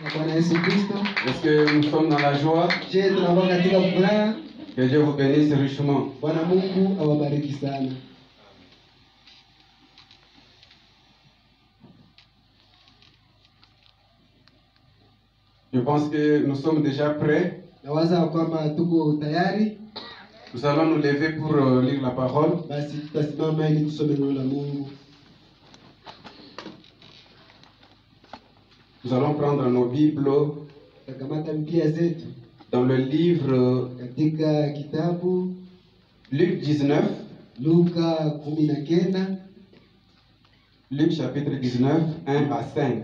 Est-ce que nous sommes dans la joie? Que Dieu vous bénisse richement. Je pense que nous sommes déjà prêts. Nous allons nous lever pour lire la parole. Nous allons prendre nos Bibles dans le livre Luc 19. Luc chapitre 19, 1 à 5.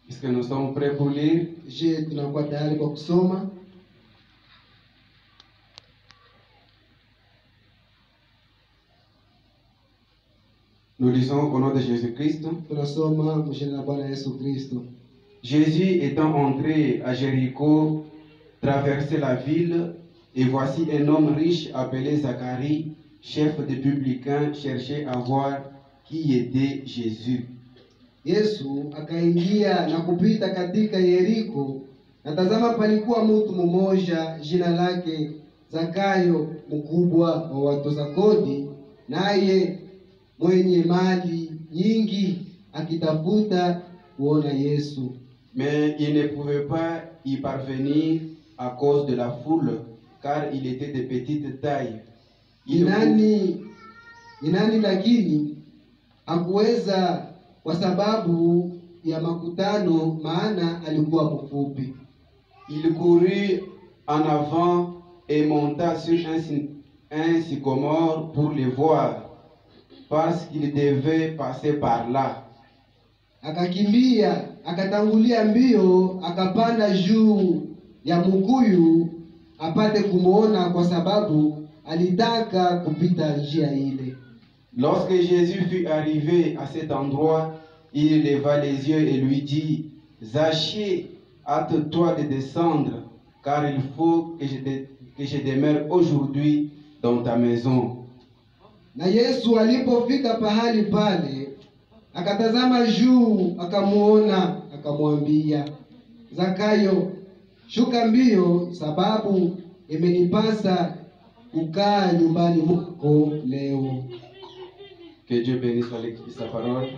Est-ce que nous sommes prêts pour lire? Nous lisons au nom de Jésus-Christ. Jésus étant entré à Jéricho, traversait la ville, et voici un homme riche appelé Zacharie, chef des publicains, cherchait à voir qui était Jésus. Yesu akaingia na kupita katika Yeriko, na tazama palikuwa mtu mmoja jina lake Zakayo, mkubwa wa watoza kodi, naye mwenye mali nyingi, akitafuta kuona Yesu. Mais il ne pouvait pas y parvenir à cause de la foule, car il était de petite taille. Inani lakini hakuweza kwa sababu ya makutano, maana alikuwa mfupi. Il courut en avant et monta sur un sycomore pour les voir, parce qu'il devait passer par là. Akakimbia, akatangulia mbio, akapanda juu ya mkuyu apate kumuona, kwa sababu alitaka kupita njia ile. Lorsque Jésus fut arrivé à cet endroit, il leva les yeux et lui dit: Zachée, hâte-toi de descendre, car il faut que je demeure aujourd'hui dans ta maison. Na Yesu alipofika pahali pale, akatazama juu, akamuona, akamwambia, Zakayo, shuka mbio, sababu imenipasa kukaa nyumbani mwako leo. Que Dieu bénisse sa parole.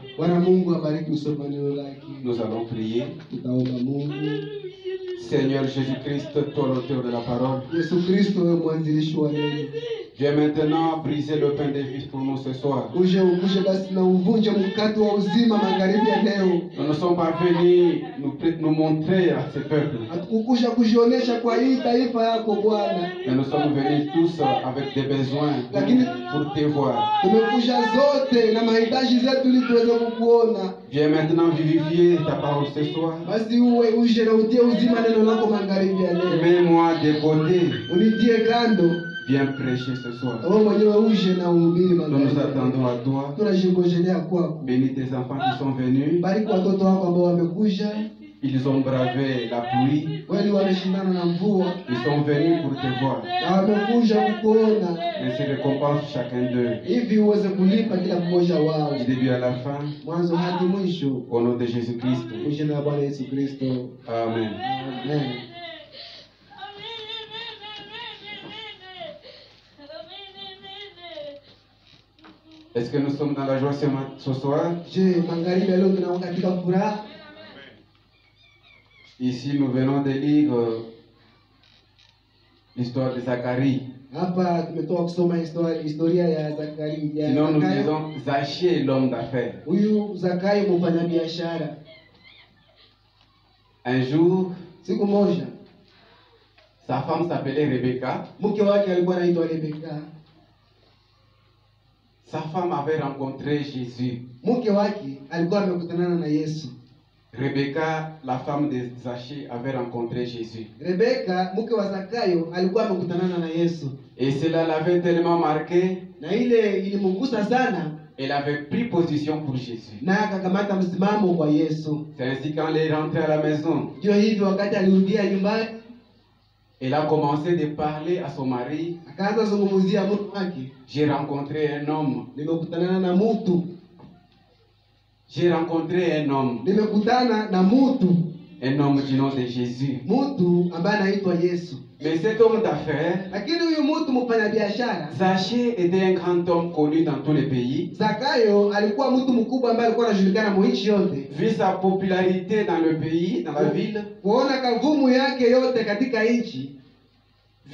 Nous allons prier. Seigneur Jésus-Christ, toi l'auteur de la parole, viens maintenant briser le pain de vie pour nous ce soir. Nous ne sommes pas venus nous montrer à ce peuple, mais nous sommes venus tous avec des besoins pour te voir. Viens maintenant vivifier ta parole ce soir. Mets-moi de côté. Viens prêcher ce soir. Nous nous attendons à toi. Bénis tes enfants qui sont venus. Ils ont bravé la pluie. Ils sont venus pour te voir. Ainsi récompense chacun d'eux. Du début à la fin. Au nom de Jésus-Christ. Amen. Amen. Est-ce que nous sommes dans la joie ce soir? Ici, nous venons de lire l'histoire de Zacharie. Sinon, nous disons Zachée, l'homme d'affaires. Un jour, sa femme s'appelait Rebecca. Sa femme avait rencontré Jésus. Rebecca, la femme de Zachée, avait rencontré Jésus. Et cela l'avait tellement marqué. Elle avait pris position pour Jésus. C'est ainsi quand elle est rentrée à la maison. Elle a commencé de parler à son mari. akaanza zungumzia mtu wake. J'ai rencontré un homme. Nimekutana na mtu. J'ai rencontré un homme. Nimekutana na mtu. Un homme du nom de Jésus. Mtu ambaye anaitwa Yesu. Mais cet homme d'affaires, Lakini huyu mtu mfanyabiashara, Zaché était un grand homme connu dans tous les pays. Zakayo alikuwa mtu mkubwa ambaye alikuwa anajulikana mwichi yote. Vu sa popularité dans le pays, dans la ville, Kuona kavumu yake yote katika nchi,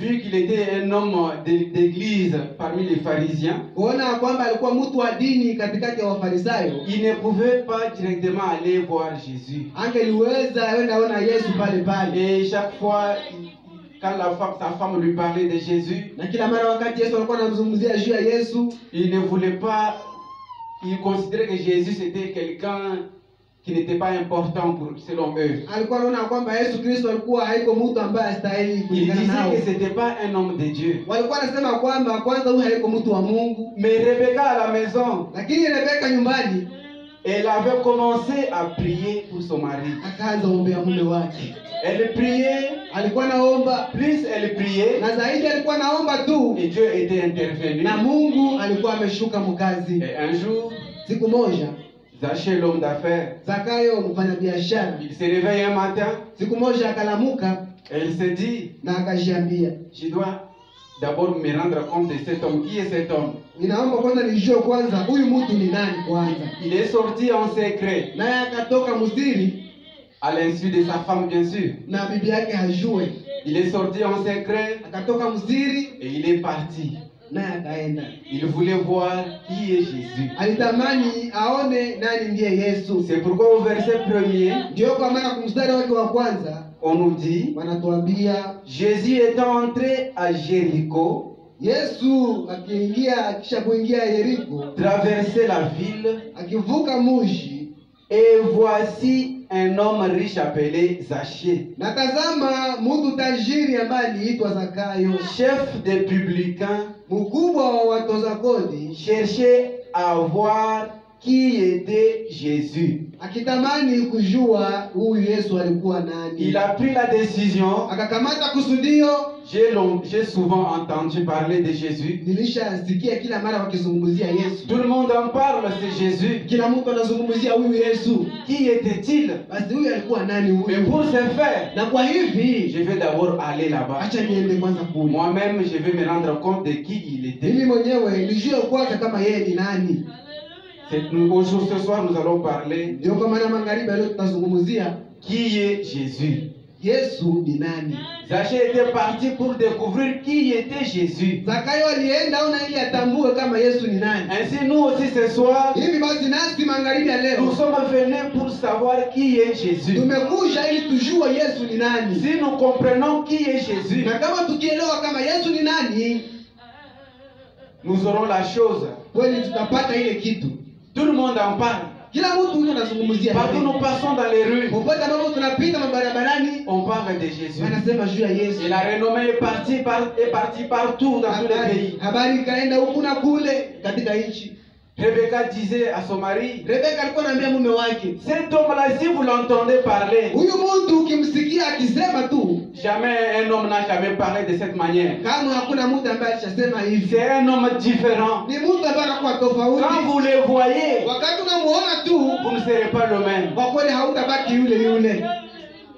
vu qu'il était un homme d'église parmi les pharisiens, kuona kwamba alikuwa mtu wa dini katikati ya Wafarisayo, il ne pouvait pas directement aller voir Jésus. angeliweza kwenda ona Yesu pale pale. Et chaque fois, quand sa femme lui parlait de Jésus, Na kila mara wakati Yesu alikuwa anamzungumzia juu ya Yesu, il ne voulait pas, il considérait que Jésus c'était quelqu'un qui n'était pas important selon eux. alikuwa anaona kwamba Yesu Kristo alikuwa haiko mtu ambaye astahili Il kulingana disait nao. que c'était pas un homme de Dieu. Walikuwa wanasema kwamba kwanza huyu haiko mtu wa Mungu. Mais Rebecca à la maison, Lakini Rebeka nyumbani elle avait commencé à prier pour son mari. akaanza ombea mume wake. Elle priait, Alikuwa naomba plus elle priait, na zaidi alikuwa naomba tu, et Dieu était intervenu. na Mungu alikuwa ameshuka mkazi. Et un jour, Siku moja Zaché, l'homme d'affaires, Zakayo mfanyabiashara, il se réveille un matin siku moja akalamuka et il se dit, na akajiambia, je dois d'abord me rendre compte de cet homme. Qui est cet homme? ninaomba kwanza nijue kwanza huyu mtu ni nani kwanza. Il est sorti en secret, Naye akatoka msiri, à l'insu de sa femme bien sûr. na bibi yake hajue. Il est sorti en secret Akatoka msiri et il est parti. naye akaenda. Il voulait voir qui est Jésus. Alitamani aone nani ndiye Yesu. C'est pourquoi au verset 1er, Ndio kwa maana kumstari wake wa kwanza on nous dit, wanatuambia Jésus étant entré à Jéricho, Yesu akiingia, kisha kuingia Yeriko, traversait la ville, akivuka muji, et voici un homme riche appelé Zaché, na tazama mtu tajiri ambaye aliitwa Zakayo, chef des publicains, mkubwa wa watoza kodi, cherchait à voir qui était Jésus. akitamani kujua huyu Yesu alikuwa Il nani. a pris la décision. Akakamata kusudio. J'ai souvent entendu parler de Jésus. Nilishasikia kila mara wakizungumzia Yesu. Tout le monde en parle, c'est Jésus. Kila mtu anazungumzia huyu Yesu. Qui était-il? Basi huyu alikuwa nani Mais huyu? pour ce faire, Na kwa hivi, je vais d'abord aller là-bas. acha niende kwanza kule. Moi-même, je vais me rendre compte de qui il était. Mimi mwenyewe nijue kwanza kama yeye ni nani. Aujourd'hui, ce soir, nous allons parler Ndio kwa maana magharibi leo tutazungumzia qui est Jésus. Yesu ni nani. Zaché était parti pour découvrir qui était Jésus. Zakayo alienda ona ili atambue kama Yesu ni nani. Ainsi, nous aussi ce soir, Hivi basi nasi magharibi ya nous leo sommes venus pour savoir qui est Jésus. tumekuja ili tujue Yesu ni nani. Si nous comprenons qui est Jésus, Na kama tukielewa kama Yesu ni nani, nous aurons la chose. kweli tutapata ile kitu. Tout le monde en parle. Kila mtu yuko anazungumzia. Partout nous passons dans les rues, Popote ambapo tunapita mabarabarani on parle de Jésus. wanasema juu ya Yesu. Et la renommée est partie partout dans tous les pays. Habari ikaenda huku na kule katika nchi. Rebecca disait à son mari, Rebeka alikuwa anaambia mume wake, cet homme-là, si vous l'entendez parler, huyu mtu ukimsikia akisema tu, jamais un homme n'a jamais parlé de cette manière. kama hakuna mtu ambaye alishasema hivi. C'est un homme différent. Ni mtu ambaye anakuwa tofauti. Quand vous le voyez, Wakati unamuona tu, vous ne serez pas le même. kwa kweli hautabaki yule yule.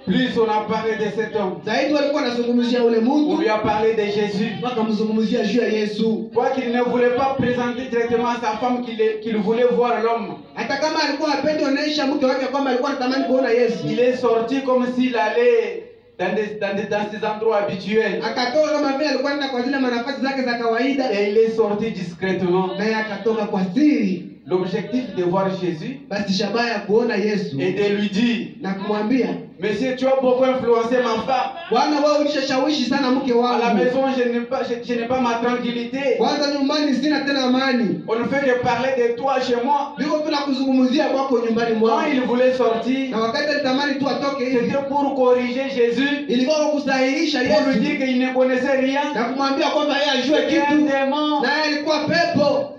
Plus on a parlé de cet homme, Zaidi walikuwa wanazungumzia ule on mtu, lui a parlé de Jésus. wakamzungumzia juu ya Yesu. Quoiqu'il ne voulait pas présenter directement à sa femme qu'il voulait voir l'homme, Hata kama alikuwa hapendi onesha mke wake kwamba alikuwa anatamani kuona Yesu. il est sorti comme s'il allait dans ses endroits habituels. Akatoka kama vile alikuwa anaenda kwa zile manafasi zake za kawaida, Et il est sorti discrètement. naye akatoka kwa siri. L'objectif de voir Jésus Basi shabaha ya kuona Yesu et de lui dire, na kumwambia, monsieur, tu as beaucoup influencé ma femme. Bwana wewe ulishashawishi sana mke À la wangu. maison, je n'ai pas ma tranquillité. Kwanza nyumbani sina tena amani. On ne fait que parler de toi chez moi. Niko tunakuzungumzia kwako nyumbani Quand mwangu. il voulait sortir, Na wakati alitamani tu atoke hivi, c'était pour corriger Jésus, ilikuwa kwa kusahihisha pour lui Yesu dire qu'il ne connaissait rien. na kumwambia kwamba yeye ajue C'était un kitu, démon. na yeye alikuwa pepo.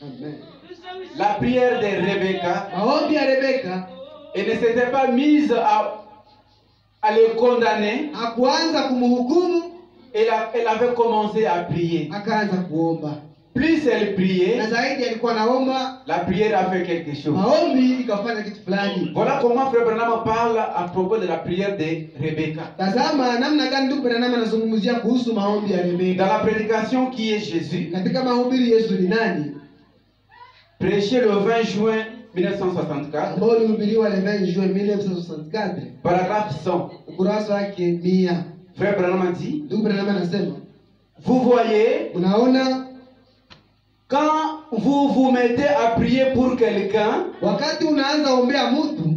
Amen. La prière de Rebecca, Maombi ya Rebeka elle ne s'était pas mise à le condamner, hakuanza kumhukumu, elle avait commencé à prier. akaanza kuomba. Plus elle priait, Na zaidi alikuwa naomba, la prière a fait quelque chose. maombi ikafanya kitu fulani. Voilà comment Frère Branham parle à propos de la prière de Rebecca. Tazama namna gani ndugu Branham anazungumzia kuhusu maombi ya Dans Rebeka. la prédication qui est Jésus, Katika mahubiri Yesu ni nani, prêché le 20 juin 1964, ambao ulihubiriwa le 20 juin 1964, paragraphe 100. ukurasa wake 100. Frère Branham a dit, Ndugu Branham anasema, vous voyez, unaona, quand vous vous mettez à prier pour quelqu'un, wakati unaanza ombea mtu,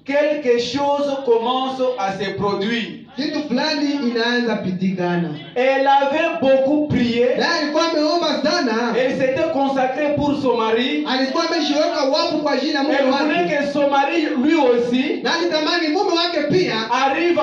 quelque chose commence à se produire. kitu fulani inaanza pitikana. Elle avait beaucoup prié. Na alikuwa ameomba sana, Elle s'était consacrée pour son mari. alikuwa ameshiweka wafu kwa ajili ya mume Elle voulait wake, que son mari, lui aussi, na alitamani mume wake pia arrive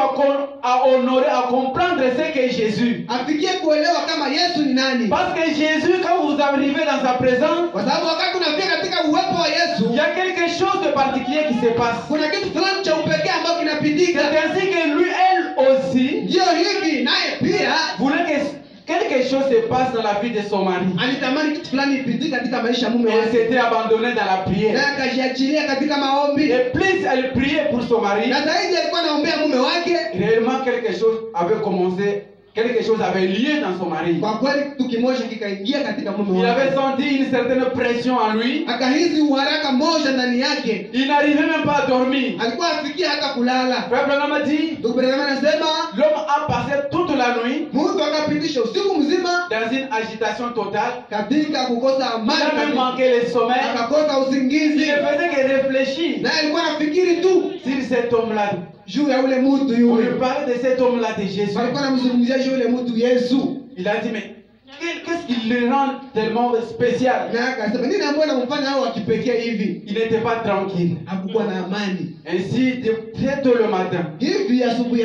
à honorer, à comprendre ce qu'est Jésus. afikie kuelewa kama Yesu ni nani. Parce que Jésus, quand vous arrivez dans sa présence, Kwa sababu wakati unafika katika uwepo wa il Yesu, y a quelque chose de particulier qui se passe. kuna kitu fulani cha upekee ambacho kinapitika. C'est ainsi que lui, elle aussi, Ndio hivi naye pia voulait que quelque chose se passe dans la vie de son mari. alitamani kitu fulani ipitike katika maisha ya mume Elle wake, s'était abandonnée dans la prière. na akajiachilia katika maombi, Et plus elle priait pour son mari, na zaidi alikuwa anaombea mume wake. réellement quelque chose avait commencé, quelque chose avait lieu dans son mari. Kwa kweli kitu kimoja kikaingia katika mume Il avait wake, senti une certaine pression en lui. akahisi uharaka moja ndani yake, Il n'arrivait même pas à dormir. alikuwa afikia hata kulala. Frère Branham a dit, Ndugu Branham anasema l'homme a passé toute la nuit mtu akapitisha usiku mzima dans une agitation totale. katika kukosa Il a amani même kabisa. manqué le sommeil. Akakosa Il usingizi, ne faisait que réfléchir na alikuwa anafikiri tu sur cet homme-là. juu ya ule mtu On lui yule. parlait de cet homme-là, de Jésus. Walikuwa anamzungumzia juu yule mtu Yesu, Il a dit, mais qu'est-ce qui le rend tellement spécial? na akasema nini ambayo anamfanya hao wa kipekee hivi? Il n'était pas tranquille. Hakukuwa na amani. Ainsi, très tôt le matin, Hivi asubuhi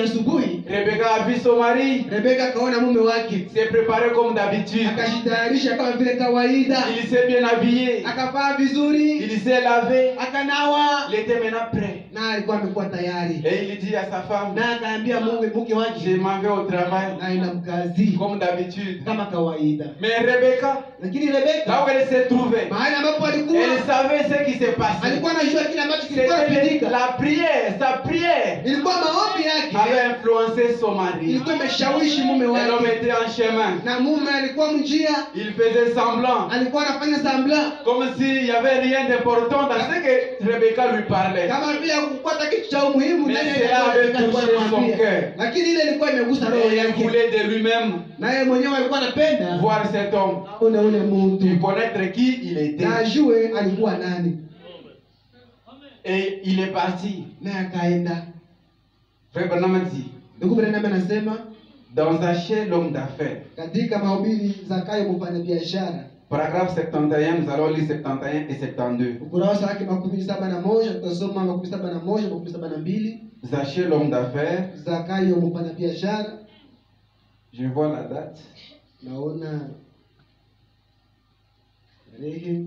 Rebecca a vu son mari Rebeka akaona mume wake, se préparer comme d'habitude. akajitayarisha kama vile kawaida, Il s'est bien habillé. akavaa vizuri, Il s'est lavé. akanawa, Il était maintenant prêt. na alikuwa amekuwa tayari, Et il dit à sa femme, na akaambia mke je wake m'en vais au travail naenda mkazi comme d'habitude. kama kawaida. Mais Rebecca, Lakini là Rebeka où elle se trouvait, mahali ambapo alikuwa, elle savait ce qui se passait. alikuwa anajua kile ambacho kilikuwa C'était kinapitika. la prière, sa prière Ilikuwa maombi avait yake influencé son mari. ilikuwa imeshawishi mume Et l'homme wake, était en chemin. na mume alikuwa mjia, Il faisait semblant, alikuwa anafanya sambla comme s'il n'y avait rien d'important dans ce que Rebecca lui parlait. kama vile kupata kitu cha umuhimu Mais ndani ya cela ile avait alikuwa touché son anamwambia. cœur. Lakini ile ilikuwa imegusa roho Et il yake, voulait de lui-même na yeye mwenyewe alikuwa anapenda voir cet homme, aone ule de mtu connaître qui il était. na ajue alikuwa nani, Et il est parti. naye akaenda. Frère Branham dit, Ndugu Branham anasema dans Zaché, l'homme d'affaires, katika mahubiri Zakayo mfanya biashara, paragraphe 71, nous allons lire 71 et 72. ukurasa wake 71 tutasoma 71 72. Zaché, l'homme d'affaires, Zakayo mfanya biashara, je vois la date. naona tarehe,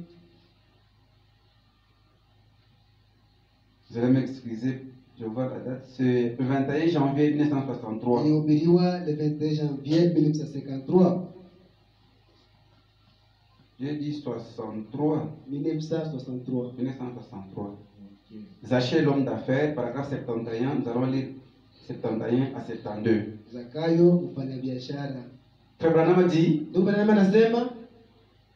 Vous allez m'excuser, je vois la date. C'est le 21 janvier 1963. ilihubiriwa le 21 janvier 1953. J'ai dit 63. 1963. 1963. Zaché, l'homme d'affaires, paragraphe 71, nous allons lire 71 à 72. Zakayo mfanya biashara. Frère Branham dit, Ndugu Branham anasema,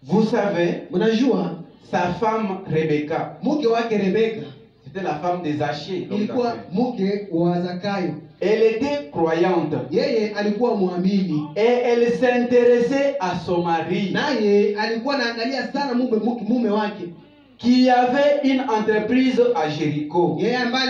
vous savez, mnajua sa femme Rebecca, mke wake Rebeka c'était la femme de Zaché, l'homme ilikuwa d'affaires. mke wa Zakayo. Elle était croyante Yeye alikuwa muamini, et elle s'intéressait à son mari naye alikuwa anaangalia sana mume wake, qui avait une entreprise à Jéricho. yeye ambaye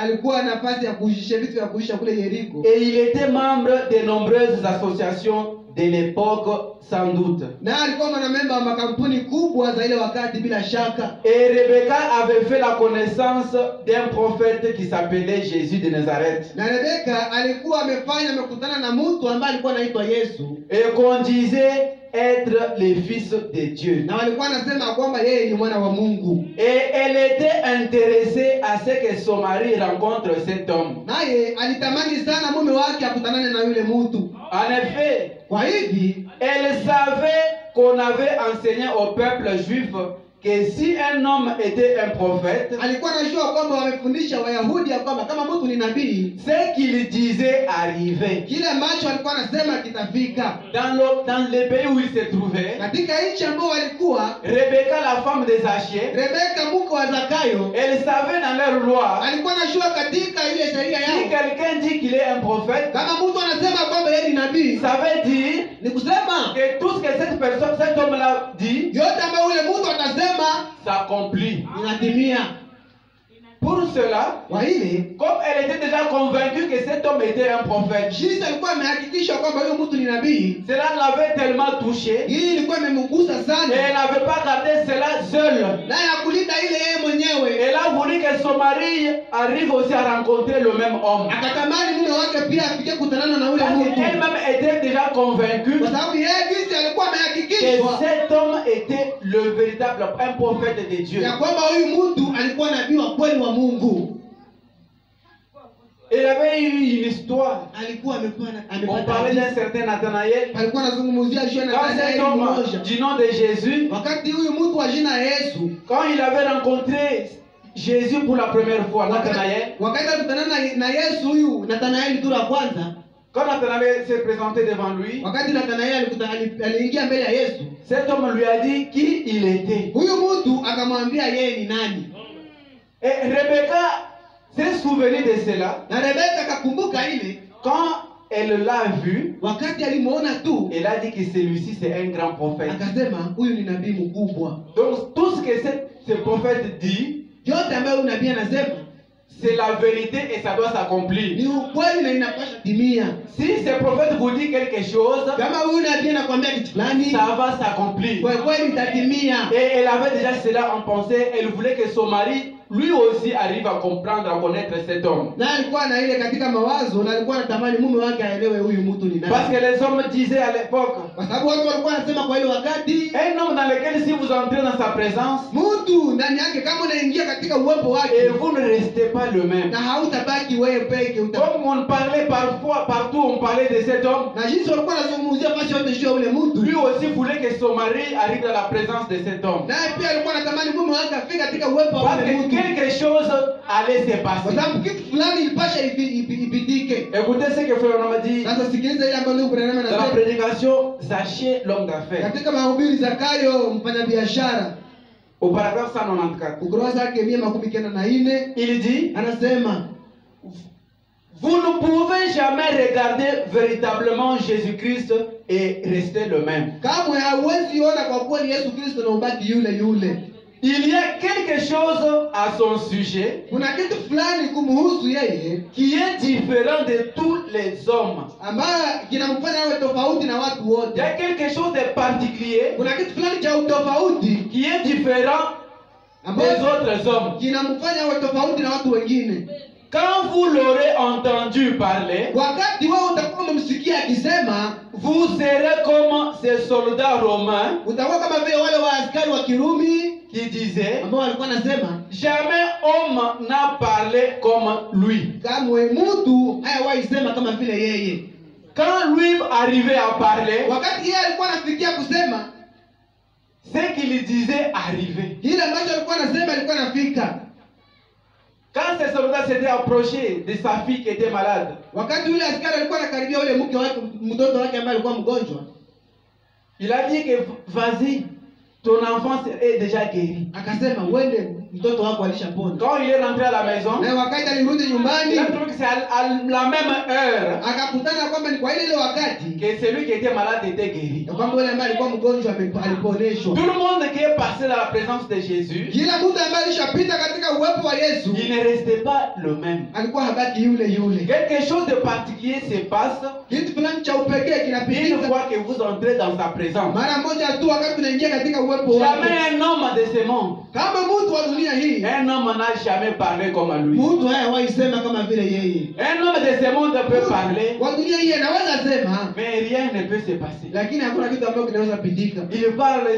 alikuwa nafasi ya kuisha vitu vya kuisha kule Yeriko, Et il était membre de nombreuses associations de l'époque, sans doute. na alikuwa mwanamemba wa makampuni kubwa za ile wakati bila shaka. Et Rebecca avait fait la connaissance d'un prophète qui s'appelait Jésus de Nazareth. Na Rebeka alikuwa amekutana na mtu ambaye alikuwa anaitwa Yesu, Et qu'on disait être le fils de Dieu. na walikuwa wanasema kwamba yeye ni mwana wa Mungu, Et elle était intéressée à ce que son mari rencontre cet homme. naye alitamani sana mume wake akutanane na yule mtu. En effet, Kwa hivi elle savait qu'on avait enseigné au peuple juif que si un homme était un prophète, alikuwa anajua kwamba wamefundisha Wayahudi ya kwamba kama mtu ni nabii, ce qu'il disait arrivait. kile ambacho alikuwa anasema kitafika. Dans le pays où il se trouvait, Katika nchi ambayo walikuwa, Rebecca, la femme de Zachier, Rebeka mke wa Zakayo elle savait dans leur loi, alikuwa anajua katika ile sheria si yao, quelqu'un dit qu'il est un prophète, kama mtu anasema kwamba yeye ni nabii, ça veut dire ni kusema que tout ce que cette personne, cet homme-là dit, yote ambayo ule mtu atasema s'accomplit. inatimia. Pour cela, Kwa ile comme elle était déjà convaincue que cet homme était un prophète, jinsi alikuwa amehakikisha kwamba huyo mtu ni nabii, cela l'avait tellement touché, hii ilikuwa imemgusa et elle sana, n'avait pas gardé cela seule. naye akulinda ile yeye mwenyewe. Elle a voulu que son mari arrive aussi à rencontrer le même homme. Akatamani mume wake pia afike kutanana na ule Parce mtu, qu'elle-même était déjà convaincue kwa sababu yeye jinsi alikuwa que amehakikishwa cet homme était le véritable, un prophète de Dieu. ya kwamba huyu mtu alikuwa nabii wa kweli wa Mungu. Il avait eu une histoire. Alikuwa On parlait d'un certain Nathanaël. alikuwa anazungumzia juu ya Quand cet Nathanaeli homme mmoja. du nom de Jésus, Wakati huyu mtu wa jina Yesu, quand il avait rencontré Jésus pour la première fois, Nathanaël, wakati alikutana na Yesu huyu Nathanaeli tu la kwanza, quand Nathanaël s'est présenté devant lui, wakati Nathanaeli aliingia mbele ya Yesu, cet homme lui a dit qui il était. huyu mtu akamwambia yeye ni nani, Et Rebecca s'est souvenue de cela. na Rebeka akakumbuka ile. Quand elle l'a vu, Wakati alimuona tu elle a dit que celui-ci c'est un grand prophète. akasema huyu ni nabii mkubwa. Donc tout ce que ce prophète dit, Yote ambayo huyu nabii anasema c'est la vérité et ça doit s'accomplir. ni ukweli na inapaswa timia. Si ce prophète vous dit quelque chose, Kama huyu nabii anakuambia kitu fulani, ça va s'accomplir. kwa kweli itatimia. Et elle avait déjà cela en pensée. Elle voulait que son mari, lui aussi, arrive à comprendre, à connaître cet homme. Na alikuwa na ile katika mawazo, na alikuwa anatamani mume wake aelewe huyu mtu ni Parce nani, que les hommes disaient à l'époque, kwa sababu watu walikuwa wanasema kwa ile wakati, un homme dans lequel si vous entrez dans sa présence, mtu ndani yake kama unaingia katika uwepo et wake, vous ne restez pas le même. na hautabaki wewe peke. Comme on parlait parfois, partout on parlait de cet homme, Na jinsi walikuwa wanazungumzia basi yote juu ya ule mtu, lui aussi voulait que son mari arrive dans la présence de cet homme. naye pia alikuwa anatamani mume wake afike katika uwepo wa Parce ule que mtu, quelque chose allait se kwa passer. sababu kitu fulani ilipasha ipitike. Écoutez ce que Frère Branham dit Sasa sikiliza ile ambayo ndugu Branham dans la anasema prédication Zachier, l'homme d'affaires, katika mahubiri Zakayo mfanyabiashara, au paragraphe 194. ukurasa wake 194, Il dit, anasema vous ne pouvez jamais regarder véritablement Jésus-Christ et rester le même. kamwe hauwezi ona kwa kweli Yesu Kristo na ubaki yule yule. Il y a quelque chose à son sujet Kuna kitu fulani kumhusu yeye qui est différent de tous les hommes. ambayo kinamfanya awe tofauti na watu Il y wote. a quelque chose de particulier Kuna kitu fulani cha utofauti qui est différent des ambayo autres hommes. kinamfanya awe tofauti na watu wengine. Quand vous l'aurez entendu parler, Wakati wewe utakuwa umemsikia akisema, vous serez comme ces soldats romains utakuwa kama vile wale wa askari wa Kirumi qui disaient, ambao walikuwa nasema jamais homme n'a parlé comme lui. kamwe mtu hayawahi sema kama vile yeye. Quand lui arrivait à parler, Wakati yeye alikuwa anafikia kusema, ce qu'il disait arrivait. kile ambacho alikuwa anasema alikuwa anafika. Quand ces soldats s'étaient approchés de sa fille qui était malade, Wakati yule askari alikuwa anakaribia yule mke wake, mtoto wake ambaye alikuwa mgonjwa, il a dit que vas-y, ton enfant est déjà guéri. akasema uende, mtoto wako alishapona. Quand il est rentré à la maison, Na wakati alirudi nyumbani, il a trouvé que c'est à la même heure akakutana kwamba ni kwa ile wakati que celui qui était malade était guéri. ya kwamba yule ambaye alikuwa mgonjwa aliponeshwa. Tout le monde qui est passé dans la présence de Jésus, Kila mtu ambaye alishapita katika uwepo wa Yesu il ne restait pas le même. alikuwa habaki yule yule. Quelque chose de particulier se passe Kitu fulani cha upekee une kinapitika fois que vous entrez dans sa présence. mara moja tu wakati unaingia katika uwepo uwepo wake. Jamais un homme de ce monde, Kama mtu wa dunia hii, un homme n'a jamais parlé comme lui. mtu hayawahi sema kama vile yeye. Un homme de ce monde peut parler, Wa dunia hii anaweza sema, mais rien ne peut se passer. lakini hakuna kitu ambacho kinaweza pitika. Il parle,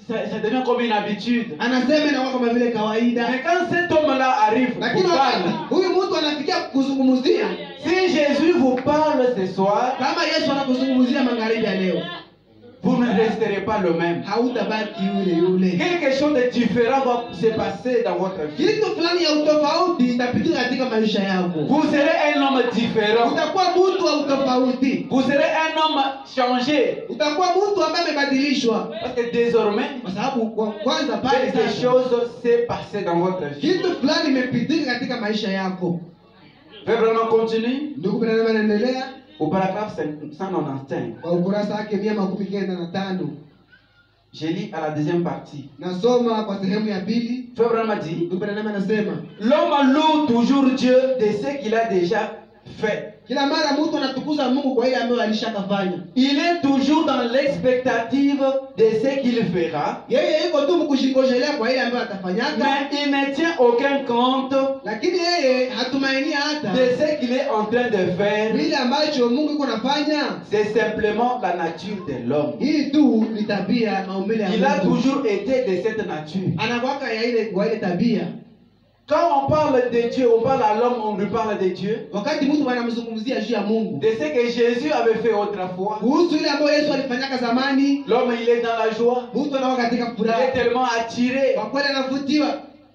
ça devient comme une habitude. Anasema inakuwa kama vile kawaida. Mais quand cet homme-là arrive, Lakini vous wakati parle. huyu mtu anafikia kuzungumzia, Si Jésus vous parle ce soir, kama Yesu anakuzungumzia magharibi ya leo, vous ne resterez pas le même. hautabaki yule. Quelque chose de différent va se passer dans votre vie. Kitu fulani ya utofauti itapitika katika maisha yako. Vous serez un homme différent. Utakuwa mtu wa utofauti. Vous serez un homme changé. Utakuwa mtu ambaye amebadilishwa. Parce que désormais, Kwa sababu kwa kwanza pale quelque sasa, chose s'est passé dans votre vie. kitu fulani imepitika katika maisha yako. Frère Branham continue Ndugu Branham anaendelea au paragraphe 195. kwa ukurasa wake 195. Je lis à la deuxième partie. Nasoma kwa sehemu ya pili. Frère Branham dit, Ndugu Branham anasema, l'homme loue toujours Dieu de ce qu'il a déjà fait. kila mara mtu anatukuza Mungu kwa ile ambayo alishakafanya. Il est toujours dans l'expectative de ce qu'il fera, Yeye yuko tu mkushingojelea kwa ile ambayo atafanyaka, mais il ne tient aucun compte lakini yeye hatumaini hata de ce qu'il est en train de faire. vile ambacho Mungu yuko nafanya. C'est simplement la nature de l'homme. Hii tu ni tabia maumbile ya Il a Mungu. toujours été de cette nature. Anakuwaka ya ile kwa ile tabia. Quand on parle de Dieu, on parle à l'homme, on lui parle de Dieu. Wakati mtu anamzungumzia juu ya Mungu, De ce que Jésus avait fait autrefois. kuhusu ile ambayo Yesu alifanyaka zamani, L'homme, il est dans la joie. mtu anakuwa katika Il est furaha. tellement attiré Kwa kweli anavutiwa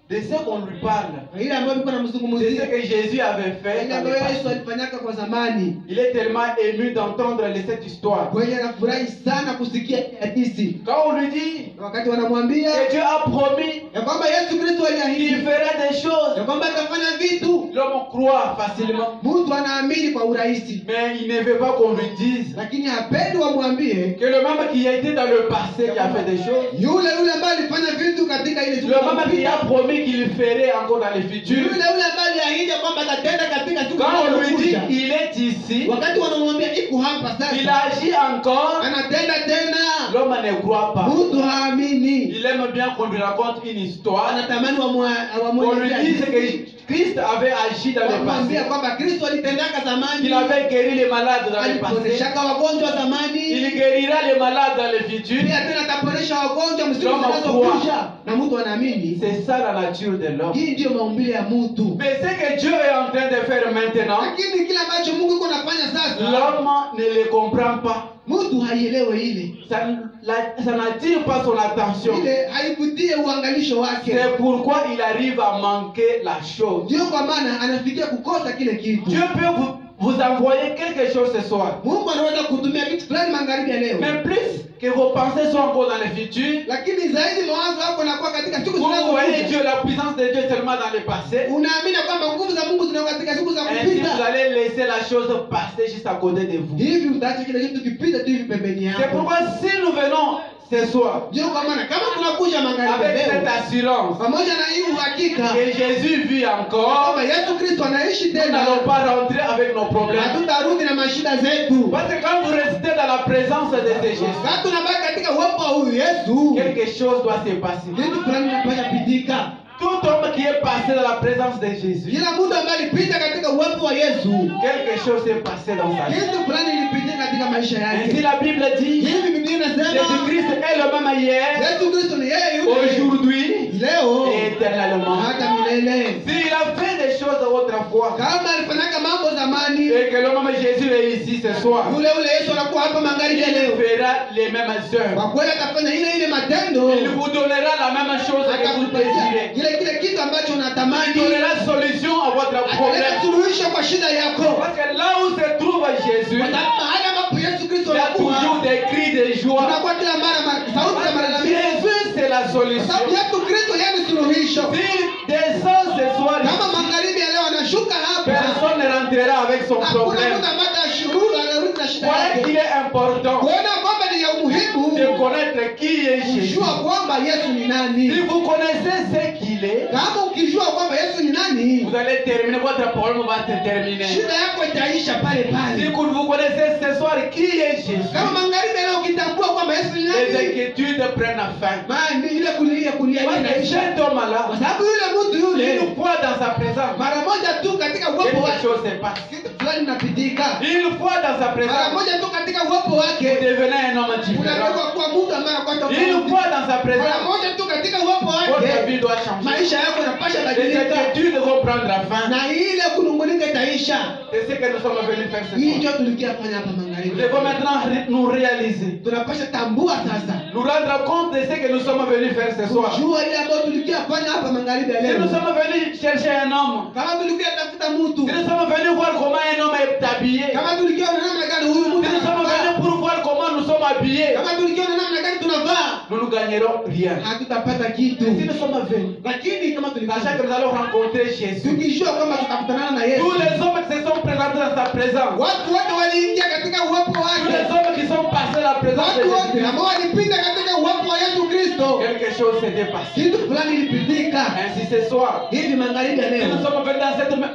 de ce qu'on lui parle. kwa ile ambayo alikuwa De ce anamzungumzia, que Jésus avait fait. ile dans le ambayo Yesu passé. alifanyaka kwa zamani. Il est tellement ému d'entendre cette histoire. Kweli anafurahi sana kusikia hadithi. Quand on lui dit Na wakati wanamwambia que Dieu a promis ya kwamba Yesu Kristo qu'il aliahidi fera des choses, ya kwamba atafanya vitu, l'homme croit facilement. mtu anaamini kwa urahisi, Mais il ne veut pas qu'on lui dise lakini hapendi wamwambie que le même qui a été dans le passé, qui a fait des choses, yule ambaye alifanya vitu katika ile siku le même qui a iliyopita, promis qu'il ferait encore dans le futur. yule ambaye aliahidi ya kwamba atatenda katika siku Quand on lui dit inayokuja. il est ici, Wakati wanamwambia iko hapa il sasa, agit encore, anatenda tena, l'homme ne croit pas. mtu haamini. Il aime bien qu'on lui raconte une histoire, Anatamani qu'on lui dise que Christ avait agi dans le wamwambia passé, kwamba Kristo alitendaka zamani, qu'il avait guéri les malades dans le passé, aliponyeshaka wagonjwa zamani, il guérira les malades dans le futur. pia tena ataponesha wagonjwa msiku L'homme zinazokuja, na mtu anaamini. C'est ça la nature de l'homme. Hii ndiyo maumbile ya mtu. Mais ce que Dieu est en train de faire maintenant, Lakini kile ambacho Mungu yuko anafanya sasa, l'homme ne le comprend pas. mtu haielewe ile. Ça n'attire pas son attention. Ile haivutie uangalisho wake. C'est pourquoi il arrive à manquer la chose. Ndio kwa maana anafikia kukosa kile kitu. Dieu peut vous envoyer quelque chose ce soir. Mungu anaweza kutumia kitu fulani magharibi ya leo. Mais plus que vos pensées sont encore dans le futur, Lakini zaidi mawazo yako yanakuwa katika siku vous voyez zinazokuja. Dieu, la puissance de Dieu seulement dans le passé. Unaamini kwamba nguvu za Mungu zinakuwa katika siku za Ainsi vous kupita. allez laisser la chose passer juste à côté de vous. Hivi utaacha kile kitu kipita tu hivi pembeni C'est yako. pourquoi si nous venons ce soir Ndio kwa maana kama tunakuja magharibi avec ya cette leo assurance pamoja na hii uhakika que Jésus vit encore, kwamba Yesu Kristo anaishi nous tena, n'allons pas rentrer avec nos problèmes. hatutarudi na mashida zetu. Parce que quand vous restez dans la présence de ce Jésus, Wakati tunabaki katika uwepo wa huyu Yesu, quelque chose doit se passer. kitu fulani kinafanya pitika. Tout homme qui est passé dans la présence de Jésus, Kila mtu ambaye alipita katika uwepo wa Yesu, quelque chose s'est passé dans sa vie. kitu fulani ilipitia katika maisha Ainsi yake. la Bible dit, Hivi Biblia inasema Jésus-Christ est le même hier, Yesu Kristo ni yeye yule aujourd'hui leo et éternellement. hata milele. S'il a fait des choses autrefois Kama alifanyaka mambo zamani, et que le même Jésus est ici ce soir, yule Yesu anakuwa hapa magharibi ya il leo. fera les mêmes œuvres. Kwa kweli atafanya ile matendo, Il vous donnera la même chose que vous désirez. atakupatia kile kitu ambacho Il unatamani, donnera solution à votre ataleta problème. suluhisho kwa shida yako. Parce que là où se trouve Jésus, Kwa sababu mahali ambapo Yesu Kristo il y a anakuwa, toujours des cris de joie. unakuwa kila mara sauti ya malalamiko. Jésus, c'est la Kwa solution. sababu Yesu Kristo yeye ni suluhisho. S'il descend ce soir, Kama magharibi ya leo anashuka hapa, personne ne rentrera avec son hakuna problème. mtu ambaye atashuhudu anarudi na shida Voilà qu'il yake. est important Kuona kwamba ni ya umuhimu de connaître qui est Jésus. kujua kwamba Yesu ni nani. Si vous connaissez ce qu'il il est, Kama ukijua kwamba Yesu ni nani, vous allez terminer, votre problème va se terminer. shida yako itaisha pale Si pale. vous connaissez ce soir qui est Jésus, Kama magharibi leo ukitambua kwamba Yesu ni les nani, inquiétudes prennent fin. maana ile kulia Parce que inaisha. cet homme-là, Kwa sababu yule mtu yule une fois dans sa présence, mara moja tu katika uwepo quelque wake chose se passe. kitu fulani inapitika. Une fois dans sa Mara présence, moja tu katika uwepo vous wake devenez un homme différent. unatoka kuwa mtu ambaye anakuwa Une tofauti. fois dans sa Mara présence, moja tu katika uwepo votre wake vie doit changer. maisha yako yanapasha Les badilika inquiétudes vont prendre la fin. na ile kunungunika itaisha. C'est ce que nous sommes venus faire ce Hii soir. ndio tulikiafanya hapa Nous magharibi. devons maintenant nous réaliser, Tunapasha tambua sasa, nous rendre compte de ce que nous sommes venus faire ce soir. kujua ile ambayo tulikiafanya hapa magharibi ya Si nous leo. sommes venus chercher un homme, Kama tulikiatafuta mtu, si nous sommes venus voir comment un homme est habillé, kama tulikiona namna gani huyu mtu si nous sommes anavaa, venus pour voir comment nous sommes habillés, kama tulikiona namna gani tunavaa, nous ne gagnerons rien. hatutapata kitu. Si nous sommes venus, Lakini kama sachant que nous allons rencontrer Jésus, tukijua kwamba tutakutana na Yesu, tous les hommes qui se sont présentés dans sa présence, watu wote waliingia katika uwepo tous wake, les hommes qui sont passés à la présence de watu wote Jésus, ambao walipita katika uwepo wa Yesu Kristo, quelque chose s'est dépassé. kitu fulani ilipitika. Ainsi ce soir, Hivi magharibi ya si leo, nous sommes venus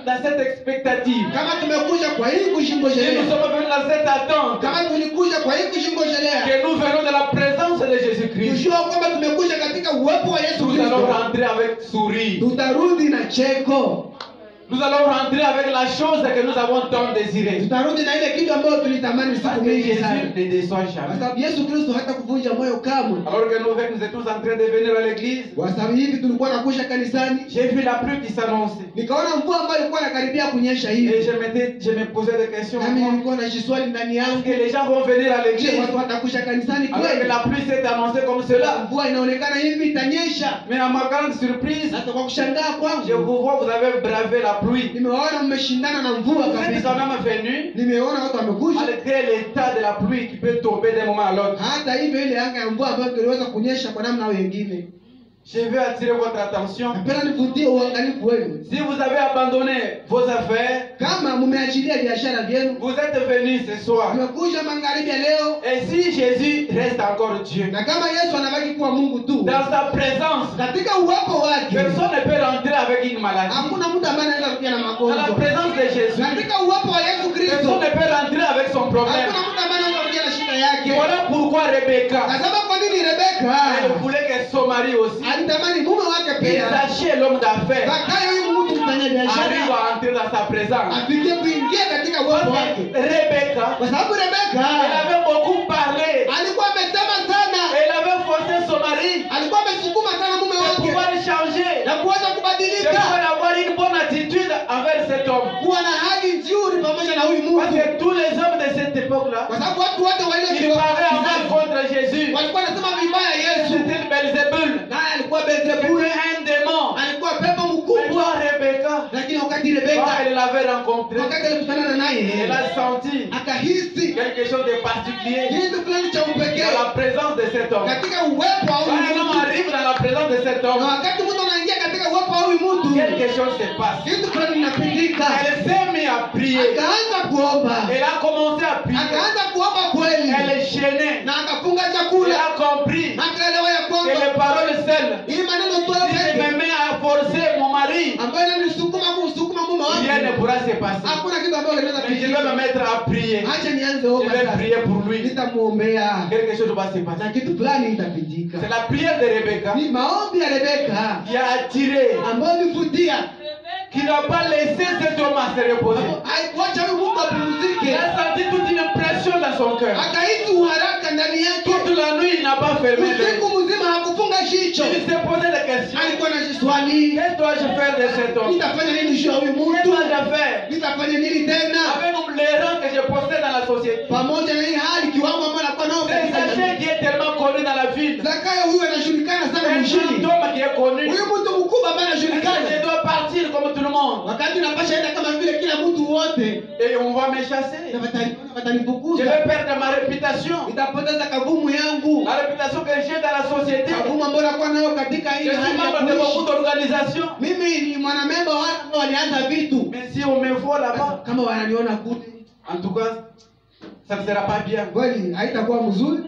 dans cette expectative, kama tumekuja kwa hii si nous kushingoshelea, sommes venus dans cette attente, kama tulikuja kwa hii kushingoshelea, que nous venons de la présence de Jésus-Christ, tujua kwamba tumekuja katika uwepo wa Yesu nous allons Kristo, rentrer avec sourire. tutarudi na cheko, Nous allons rentrer avec la chose que nous avons tant désirée. tutarudi na ile kitu ambayo tulitamani Parce siku que mingi Jésus sana, ne déçoit kwa jamais. sababu Yesu Kristo hata kuvunja moyo kamwe. Alors que nous étions en train de venir à l'église, Kwa sababu hivi tulikuwa nakusha kanisani, j'ai vu la pluie qui s'annonçait. nikaona mvua ambayo ilikuwa inakaribia kunyesha Et hivi, je me posais des questions. nami nilikuwa najiswali ndani Est-ce yangu, que les gens vont venir à je, l'église watu watakusha kanisani alors que kweli? la pluie s'est annoncée comme cela? Mvua inaonekana hivi itanyesha. Mais à ma grande surprise, Sasa kwa kushangaa je kwangu, vous vois, vous avez bravé la pluie. nimewaona mmeshindana na mvua Vous êtes kabisa. quand même venu Nimeona watu wamekusha, malgré l'état de la pluie qui peut tomber d'un moment à l'autre. hata hivyo ile anga ya mvua ambayo iliweza kunyesha kwa namna au nyingine. Je veux attirer votre attention. Napenda nivutie uangalifu wenu. Si vous avez abandonné vos affaires, Kama mmeachilia biashara vyenu, vous êtes venus ce soir. mmekuja magharibi ya leo, Et si Jésus reste encore Dieu, na kama Yesu anabaki kuwa Mungu tu, dans sa présence, katika uwepo wake personne ne peut rentrer avec une maladie. hakuna mtu ambaye anaweza kuja na Dans la magonjwa. présence de Jésus, Katika uwepo wa Yesu Kristo personne ne peut rentrer avec son problème. hakuna mtu ambaye anaweza kuja na shida yake. Voilà pourquoi Rebecca, Nasema kwa nini Rebeka elle voulait que son mari aussi, alitamani mume wake pia Zaché, l'homme d'affaires, Zakayo huyu mtu mfanya arrive biashara à entrer dans sa présence. afikie kuingia katika uwepo Parce wake, que Rebecca, kwa sababu elle Rebeka avait beaucoup parlé. alikuwa amesema sana, Elle avait forcé son mari alikuwa amesukuma sana mume de wake pouvoir changer, na kuweza de kubadilika, pouvoir avoir une bonne attitude envers cet homme. kuwa na hali nzuri pamoja na huyu Parce mtu, que tous les hommes de cette époque-là, kwa sababu watu wote wa ile ils parlaient encore kizazi contre Jésus. walikuwa wanasema vibaya Yesu, C'était Belzébul, naye alikuwa c'était Beelzebuli, un démon. alikuwa pepo Mais mkubwa. toi, Rebecca, Lakini wakati quand Rebeka elle l'avait rencontré, wakati alikutana naye elle a senti akahisi quelque chose de particulier kitu fulani cha dans upekee la présence de cet homme. katika uwepo wa Quand un huyu homme mtu, arrive dans la présence de cet na homme, wakati mtu anaingia katika uwepo wa huyu mtu, quelque chose se passe. kitu fulani inapindika. Elle s'est mise à prier. Akaanza kuomba, Elle a commencé à prier. akaanza kuomba kweli, Elle gênait. na akafunga Elle chakula, a compris akaelewa ya que kwamba les paroles seules, hii maneno tu si je me mets à forcer mon mari, ambayo inanisukuma kumsukuma mume rien ne wangu, pourra se passer. hakuna kitu ambacho kinaweza Mais je vais me kufikia. mettre à prier. Acha nianze Je omba vais sasa, prier pour lui. nitamuombea Quelque chose va se na passer. kitu fulani itapitika. C'est la prière de Rebecca Ni maombi ya Rebeka qui a attiré, ambayo ilivutia, qui n'a pas laissé cet homme à se reposer. haikuacha huyu Mungu apumzike, Il a senti toute une pression dans son cœur. akahisi uharaka ndani yake. Toute la nuit, il n'a pas fermé l'œil. Usiku mzima hakufunga jicho, Il s'est posé des questions. alikuwa anajiswali, Qu'est-ce que dois-je faire de cet homme? nitafanya nini juu ya huyu Qu'est-ce que mtu? dois-je faire Nitafanya nini tena avec les rangs que je possède dans la société? pamoja na hii hali kiwango ambayo anakuwa nao C'est katika Zaché jamii. qui est tellement connu dans la ville. Zakayo huyu anajulikana sana C'est un mjini, homme qui est connu. huyu mtu mkubwa ambaye Je anajulikana, dois partir comme tout le monde. wakati unapasha enda kama vile kila mtu wote, Et on va me chasser. na Je watanifukuza, vais perdre ma réputation. nitapoteza kavumu yangu, La réputation que j'ai dans la société. kavumu ambayo nakuwa nayo katika Je hii suis hali ya membre de beaucoup kuishi. d'organisations. Mimi ni mwanamemba wa watu ambao walianza vitu, Mais si on me voit là-bas, kama wananiona kule, en tout cas, ça ne sera pas bien. kweli haitakuwa mzuri.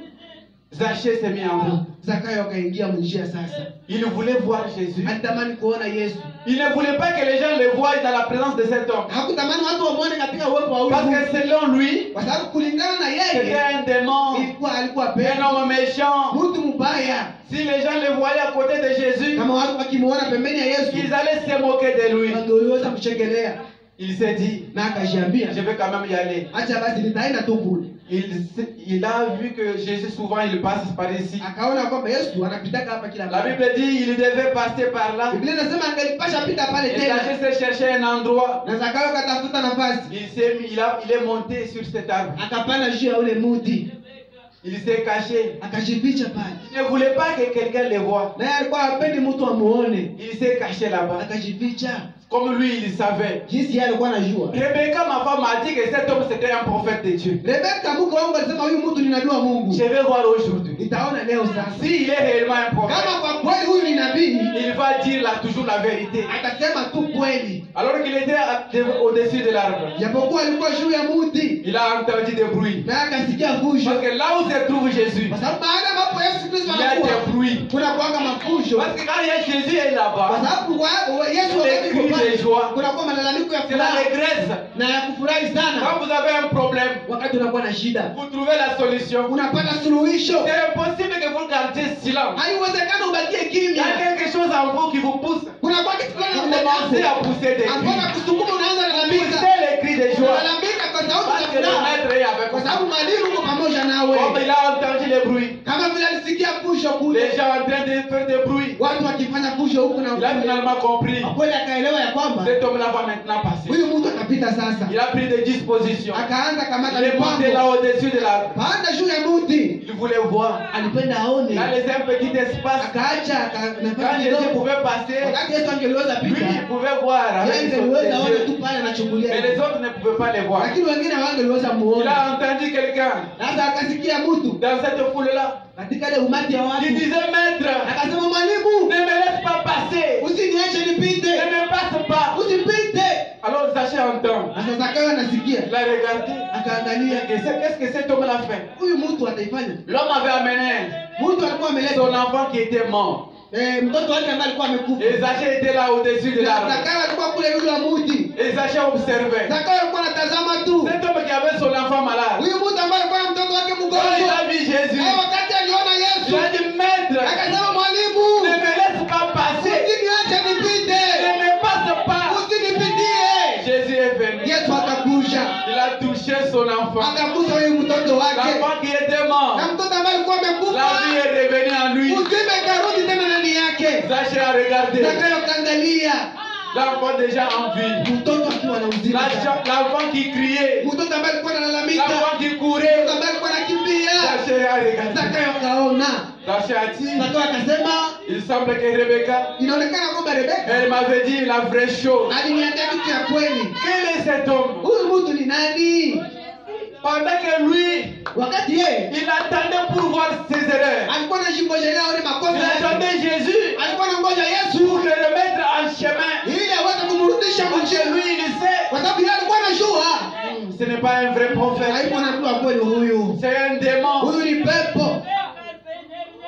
Zaché s'est mis en route. Zakayo akaingia njia sasa. Il voulait voir Jésus. Alitamani kuona Yesu. Il ne voulait pas que les gens le voient dans la présence de cet homme. Hakutamani watu wamuone katika uwepo wa huyu. Parce que selon lui, Kwa sababu kulingana na c'était yeye un démon, alikuwa un pepo, homme méchant. mtu mbaya. Si les gens le voyaient à côté de Jésus, Kama watu wakimuona pembeni ya Yesu, ils allaient se moquer de lui. wangeweza kuchekelea. Il s'est dit, Na akajiambia, je vais quand même y aller. acha basi nitaenda tu kule. Il a vu que Jésus souvent il passe par ici. Akaona kwamba Yesu anapitaka hapa kila La mara. Bible dit il devait passer par là. Biblia inasema angelipasha pita pale Et tena. Zaché s'est cherché un endroit. Na Zakayo katafuta nafasi. Il est monté sur cet arbre. Akapanda juu ya ule muti. Il s'est caché. Akajificha pale. Il ne voulait pas que quelqu'un le voie. Na yeye alikuwa hapendi mtu amuone. Il s'est caché là-bas. Akajificha. Comme lui, il savait. Jinsi yeye alikuwa anajua. Rebecca, ma femme, a dit que cet homme c'était un prophète de Dieu. Rebeka mke wangu alisema huyu mtu ni nabii wa Mungu. Je vais voir aujourd'hui. Nitaona leo sasa. S'il est réellement un prophète, Kama kwa kweli huyu ni nabii, il va dire toujours la vérité. atasema tu kweli. Alors qu'il était au-dessus de l'arbre, Japokuwa alikuwa juu ya muti, il a entendu des bruits. na akasikia fujo. Parce que là où se trouve Jésus, Kwa sababu baada hapo Yesu Kristo il y a anakuwa des bruits. kuna kuanga mafujo. Parce que quand il y a Jésus est Kwa là-bas, sababu Yesu les wakati cris pale, de joie, kuna kwa malalamiko ya c'est la furaha régresse. na ya kufurahi sana. Quand vous avez un problème, Wakati unakuwa na shida, vous trouvez la solution. unapata suluhisho. C'est impossible que vous gardiez silence. Haiwezekani ubakie Il y kimya. a quelque chose en vous qui vous pousse. Kuna kwa kitu fulani Vous commencez à pousser des Hakuna cris. kusukuma, unaanza lalamika. Poussez les cris de joie. Unalalamika kwa sauti Parce za que le furaha. maître est avec Kwa vous. sababu mwalimu uko pamoja nawe. Comme il a entendu les bruits, Kama vile alisikia fujo kule, les gens en train de faire des bruits, watu wakifanya fujo huku na il a huku. finalement compris. Kwa kweli akaelewa ya kwamba Cet homme-là va maintenant passer. huyu mtu atapita sasa. Il a pris des dispositions. Akaanza kamata Il est monté là mipango. au-dessus de l'arbre. Panda juu ya muti. Il voulait voir. Alipenda Il aone. a laissé un petit espace. Akaacha Quand nafasi Jésus kidogo. pouvait passer, Wakati Yesu angeliweza lui, pita, il pouvait voir avec yeye ses angeliweza aone yeux. tu pale anachungulia. Mais les autres ne pouvaient pas les voir. Lakini wengine hawangeliweza Il muone. a entendu quelqu'un Sasa akasikia mtu dans cette foule-là katika ile umati ya qui watu. disait, Maître, Akasema, mwalimu, ne me laisse pas passer. usiniache nipite. Ne me passe pas. Usipite. Alors Zaché entend. Sasa Zakayo anasikia. Il a regardé. Akaangalia, Qu'est-ce que cet homme-là fait? huyu mtu ataifanya. L'homme avait amené Mtu alikuwa ameleta son enfant qui était mort. mtoto wake ambaye alikuwa amekufa. Et Zaché était là au-dessus de l'arbre. Zakayo alikuwa kule yule wa muti. Et Zaché observait. Zakayo alikuwa anatazama tu. Cet homme qui avait son enfant malade. Huyu mtu ambaye alikuwa na mtoto wake Quand il mgonjwa. a vu Jésus, Na wakati aliona il Yesu, a dit, Maître, akasema, mwalimu, ne me laisse pas passer. usiniache nipite. Ne me passe pas. Usinipitie. Jésus est venu. Yesu akakuja. Il a touché son enfant. Akagusa huyu mtoto wake. L'enfant qui était mort. Na mtoto ambaye alikuwa La amekufa. vie est revenue en lui. Uzima ikarudi tena ndani yake. Zaché a regardé. Zakayo kaangalia. L'enfant déjà en vie. Mtoto akiwa na uzima. L'enfant qui criait. Mtoto ambaye alikuwa analalamika. L'enfant qui courait. Mtoto ambaye alikuwa anakimbia. Zaché a regardé. Zakayo kaona. Zaché a dit, Zakayo akasema, il semble que Rebecca, inaonekana kwamba Rebeka elle m'avait dit la vraie chose. aliniambia kitu ya kweli. Quel est cet homme? Huyu mtu ni nani? Pendant que lui, Wakati yeye il attendait pour voir ses erreurs. alikuwa anajingojelea aone Il makosa yake. attendait Jésus Alikuwa anangoja pour Yesu le remettre en chemin. ili aweze kumrudisha Parce mjini. que lui, il sait, Kwa sababu yeye alikuwa anajua ce n'est pas un vrai prophète. haikuwa nabii wa kweli huyu. C'est un démon. Huyu ni pepo.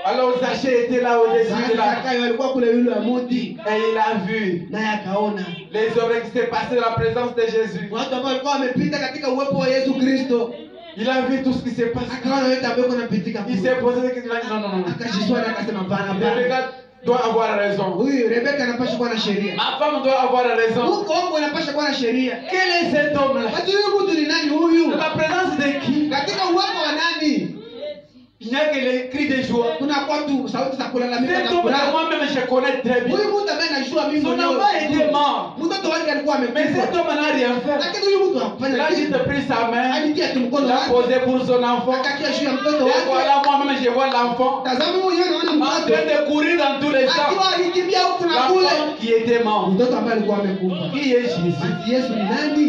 Alors Zaché était là au-dessus de la... Zakayo alikuwa kule yule wa muti Et il a vu naye akaona les œuvres qui s'est passées dans la présence de Jésus. watu ambao walikuwa wamepita katika uwepo wa Yesu Kristo. Il a vu tout ce qui s'est passé. Akaona yote ambayo kunapitika Il kule. s'est posé des questions. Il a dit non, non, non. Akajiswali akasema hapana, hapana. Rebecca doit avoir raison. Huyu Rebeka anapaswa kuwa na sheria. Ma femme doit avoir raison. Mke wangu anapaswa kuwa na sheria. Quel est cet homme-là? Basi huyu mtu ni nani huyu? Dans la présence de qui? Katika uwepo wa nani? Il n'y a que les cris de joie. Kuna kwa tu sauti za kulalamika Cet na homme-là, furaha. moi-même, je connais très bien. Huyu mtu ambaye anajua mimi Son mwenyewe. enfant était mort. Mtoto wake alikuwa Mais amekufa. cet homme n'a rien fait. Lakini huyu mtu Il hakufanya a juste kitu. pris sa main, Alitia tu mkono l'a wake. posé pour son enfant. Akatia juu ya mtoto Et wake. voilà, moi-même, je vois l'enfant Tazama mwenyewe naona en mtoto train de courir dans tous les sens. akiwa akikimbia huku na kule. L'enfant qui était mort. Mtoto ambaye alikuwa amekufa. Qui est Jésus? Basi Yesu ni nani?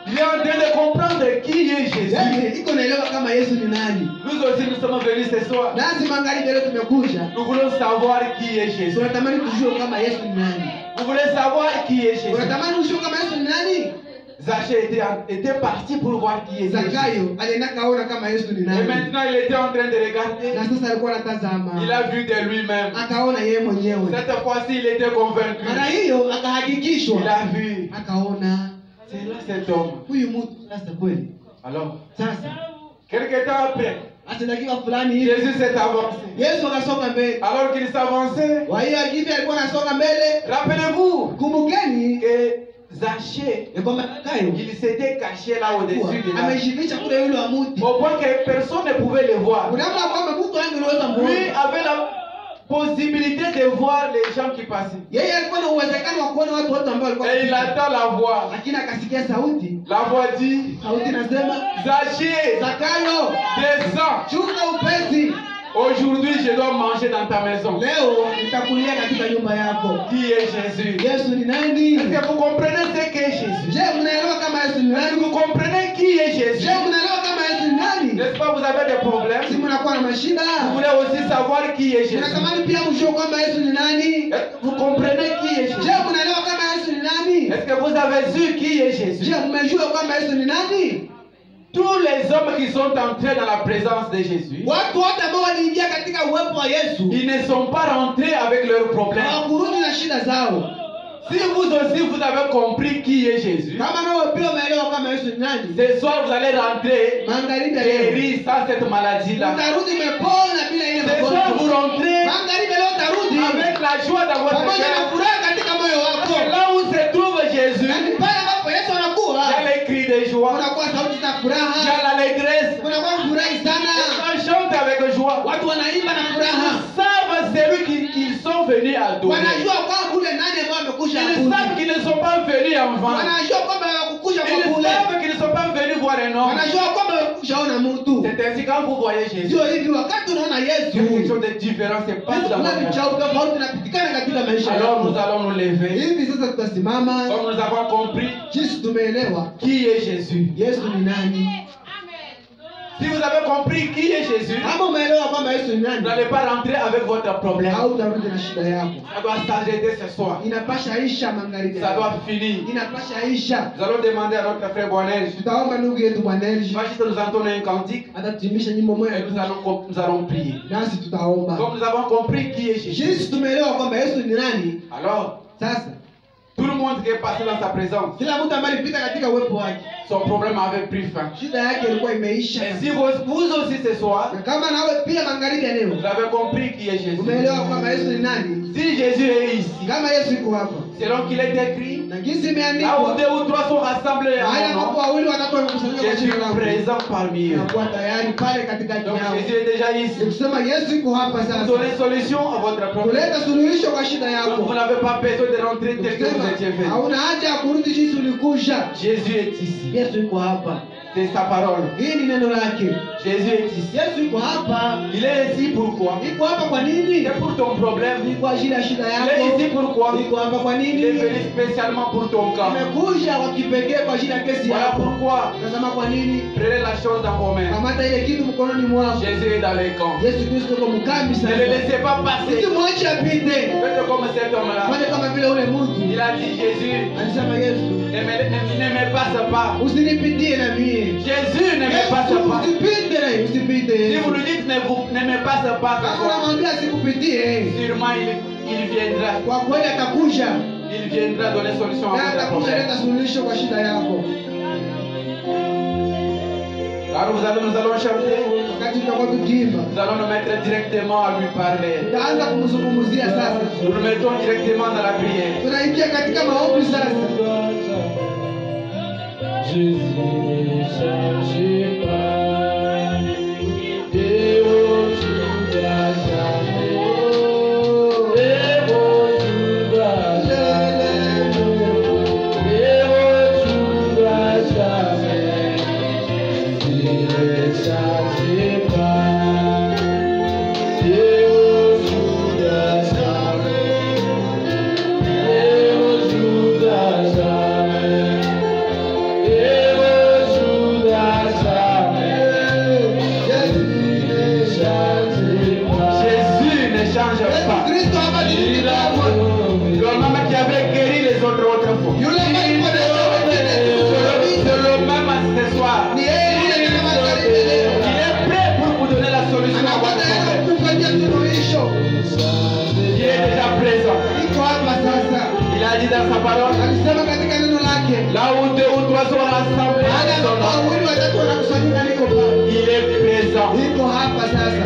Il est en train de comprendre qui est Jésus. Yaani iko naelewa kama Yesu ni nani. Nous aussi, nous sommes venus ce soir. Nasi magharibi leo tumekuja. Nous voulons savoir qui est Jésus. Tunatamani kujua kama Yesu ni nani. Vous voulez savoir qui est Jésus. Unatamani kujua kama Yesu ni nani? Zaché était parti pour voir qui était Jésus. Zakayo alienda kaona kama Yesu ni Et nani. maintenant il était en train de regarder. Na sasa alikuwa anatazama. Il a vu de lui-même. Akaona yeye mwenyewe. Cette fois-ci il était convaincu. Mara hiyo Il akahakikishwa. a vu. Akaona C'est là cet homme. huyu mtu sasa kweli. Alors, Sasa quelque temps après, hata dakika fulani hivi Jésus s'est avancé. Yesu akasonga mbele. Alors qu'il s'avançait, Kwa hiyo hivi alikuwa anasonga mbele. rappelez-vous Kumbukeni que Zaché, ya kwamba Zakayo il s'était caché là au-dessus de la amejificha kule yule wa mti. au point que personne ne pouvait le voir. Unaona kwamba mtu angeweza Lui muona. avait la possibilité de voir les gens qui passaient. Yeye alikuwa na uwezekano wa kuona watu wote ambao walikuwa Et il wanapita. entend la voix. Lakini akasikia sauti. La voix dit, Sauti inasema, Zaché, Zakayo, descends. shuka upesi. Aujourd'hui, je dois manger dans ta maison. Leo nitakulia katika nyumba yako. Qui est Jésus? Yesu ni nani? Est-ce que vous comprenez ce qu'est Jésus? Je, mnaelewa kama Yesu ni Est-ce que nani? vous comprenez qui est Jésus? Je, mnaelewa kama Yesu ni nani? N'est-ce pas, vous avez des Si problèmes? mnakuwa na mashida. Vous voulez aussi savoir qui est Jésus? Mnatamani pia mjue kwamba Yesu ni nani? Est-ce que vous comprenez qui est Je, Jésus? mnaelewa kama Yesu ni nani? Est-ce que vous avez su qui est Jésus? Je, mmejua kwamba Yesu ni nani? Tous les hommes qui sont entrés dans la présence de Jésus, Watu wote ambao waliingia katika uwepo wa Yesu ils ne sont pas rentrés avec leurs problèmes. hawakurudi na shida zao. Si vous aussi vous avez compris qui est Jésus, Kama nawe pia umeelewa kama Yesu ni nani, ce soir vous allez rentrer magharibi ya leo guéri sans cette maladie-là. utarudi umepona bila ile Ce soir vous magonjwa. rentrez Magharibi leo utarudi avec la joie dans votre pamoja na cœur. furaha katika moyo wako. Là où se trouve Jésus, Na ni pale ambapo Yesu anakuwa, il y a les cris de joie, unakuwa sauti za il y a furaha, l'allégresse. unakuwa furahi sana, On chante avec joie. watu wanaimba na Ils furaha, savent celui qu'ils sont venus adorer. wanajua kwamba ule nani ambao amekuja Ils kuabudu. savent qu'ils ne sont pas venus en vain. Wanajua kwamba hawakukuja kwa Ils bure, savent qu'ils ne sont pas venus voir un homme. wanajua kwamba hawakuja ona mtu. C'est ainsi quand vous voyez Jésus. Sio hivi, wakati unaona Yesu, Quelque chose de différent se passe dans kuna votre cha vie. utofauti unapitikana katika maisha Alors nous yako. allons nous lever. Hivi sasa tutasimama, Comme nous avons compris jinsi tumeelewa qui est Jésus. Yesu ni nani. Si vous avez compris qui est Jésus, Kama umeelewa kwamba Yesu ni vous nani, n'allez pas rentrer avec votre problème. au utarudi na shida yako. Ça doit s'arrêter ce soir. Inapasha isha magharibi, Ça doit finir. inapasha isha. Nous allons demander à notre frère Boanel. Tutaomba ndugu yetu Bwanelji Va juste nous entonner un cantique atatimisha nyimbo moja et nous allons prier. nasi tutaomba. Comme nous avons compris qui est Jésus. Jinsi tumeelewa kwamba Yesu ni nani, Alors, sasa tout le monde qui est passé dans sa présence, kila mtu ambaye alipita katika uwepo wake, son problème avait pris fin. shida yake ilikuwa imeisha. Et si vous aussi ce soir, Na kama nawe pia magharibi ya leo vous avez compris qui est Jésus. umeelewa kwamba Yesu ni nani, Si Jésus est ici, kama Yesu yuko hapa selon qu'il est écrit, na jinsi là où imeandikwa, deux ou trois sont rassemblés mahali en mon ambapo nom, wawili watatu wamekusanyika kwa je suis jina langu, présent parmi eux. nakuwa tayari pale katikati Donc yao. Jésus est déjà ici. Nikusema Yesu yuko hapa Pour sasa donner solution à votre problème. kuleta suluhisho kwa shida Donc yako. vous n'avez pas besoin de rentrer tel que vous étiez Nikusema venu. hauna haja ya kurudi jinsi ulikuja. Jésus est ici. Yesu yuko hapa, C'est sa parole. hii ni neno lake. Jésus est ici. Yesu yuko hapa. Il est ici pourquoi? Yuko hapa kwa nini? C'est pour ton problème. Ni kwa ajili ya shida Il est yako. ici pourquoi? Yuko hapa kwa Il est nini? venu spécialement pour ton cas. Amekuja kwa kipekee kwa ajili ya kesi Voilà yako. pourquoi. Tazama kwa nini? Prenez la chose dans vos mains. Kamata ile kitu mkononi mwako. Jésus est dans les camps. Yesu Kristo yuko mkambi Ne le sasa. laissez pas passer. Usimwache apite. Faites comme cet homme-là. Fanye kama vile ule mtu Il a dit Jésus, alisema, Yesu ne me passe pas. usinipitie na mie. Jésus ne me passe Yesu pas. usipite na usipite. Si Yesu. vous lui dites ne me passe pas, ce Kama soir, unamwambia sikupitie, sûrement il viendra. kwa kweli atakuja Il viendra donner solution à na votre atakuja problème. leta suluhisho kwa shida yako. Alors nous allons chanter. Wakati tutakuwa tukiimba, Nous allons nous mettre directement à lui parler. tutaanza kumzungumzia sasa. Nous nous mettons directement dans la prière. Tunaingia katika maombi sasa. Jésus ne change pas, et aujourd'hui à jamais, et aujourd'hui à jamais, et aujourd'hui à jamais. Jésus ne change pas, et aujourd'hui à jamais, et aujourd'hui à jamais. Jésus ne change Yesu pas. Kristo habadiliki kamwe. Le homme qui avait guéri les autres autrefois. Yule ambaye alikuwa anasema wengine siku zote. dans sa parole. alisema katika neno lake, Là où deux ou trois sont rassemblés, hata son nom, wawili watatu wanakusanyika, niko pale, il est présent. niko hapa sasa.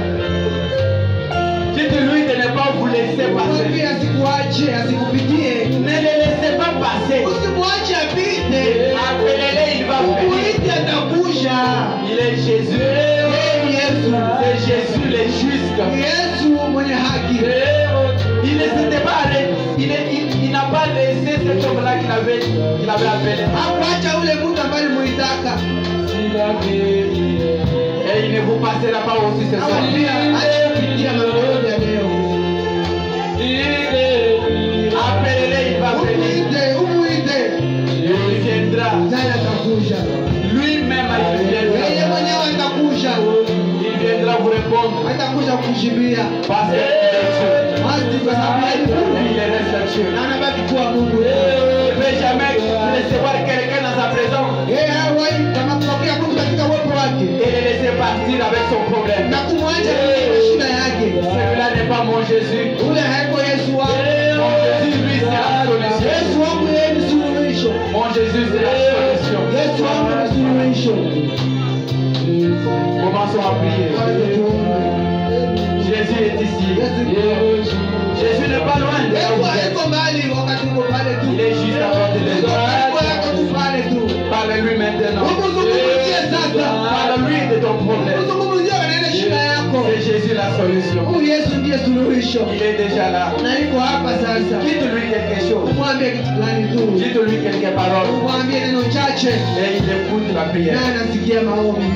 Dites-lui de ne pas vous laisser passer. Mwambie asikuache, asikupitie, Ne le laissez pas passer. usimwache apite. Appelez-le, il va venir. Muite atakuja. Il est Jésus. Yeye ni Yesu, C'est Jésus le juste. ni Yesu mwenye haki. Il ne s'était pas arrêté. Il n'a pas laissé cet homme-là qu'il avait appelé. Hakuacha ule mtu ambaye alimuitaka. Et il ne vous passera pas aussi ce soir. Namwambia atakupitia mambo yote ya leo. Appelez-le, il va venir. Umuite, Il viendra. naye atakuja. Lui-même, il Yeye viendra. mwenyewe atakuja, Il viendra vous répondre. atakuja kujibia. Parce qu'il est Dieu. Basi kwa sababu yeye ni Mungu, Et il reste Dieu. na anabaki kuwa Mungu. Il ne peut jamais recevoir quelqu'un dans sa présence Yeye hawahi kama kupokea mtu katika uwepo wake et le laisser partir avec son problème. na kumwacha katika shida yake. Celui-là n'est pas mon Jésus. Ule haiko Yesu wangu. Mon Jésus, lui, c'est la solution. Yesu wangu yeye ni suluhisho. Mon Jésus, c'est la solution. Yesu wangu ni suluhisho. Commençons à prier. Kwanza tuombe. Jésus est ici. Yesu Jésus n'est pas loin de là où vous êtes. haiko mbali wakati uko pale tu. Il est juste à côté de Yuko karibu toi. yako tu pale tu. Parle-lui maintenant. Umzungumzie sasa. Parle-lui de ton problème. Umzungumzie katika shida yako. C'est Jésus la solution. Huyu Yesu ndiye suluhisho. Il est déjà là. Na yuko hapa sasa. Dites-lui quelque chose. Umwambie kitu fulani tu. Dites-lui quelques paroles. Umwambie neno chache Et il écoute la na prière. anasikia maombi.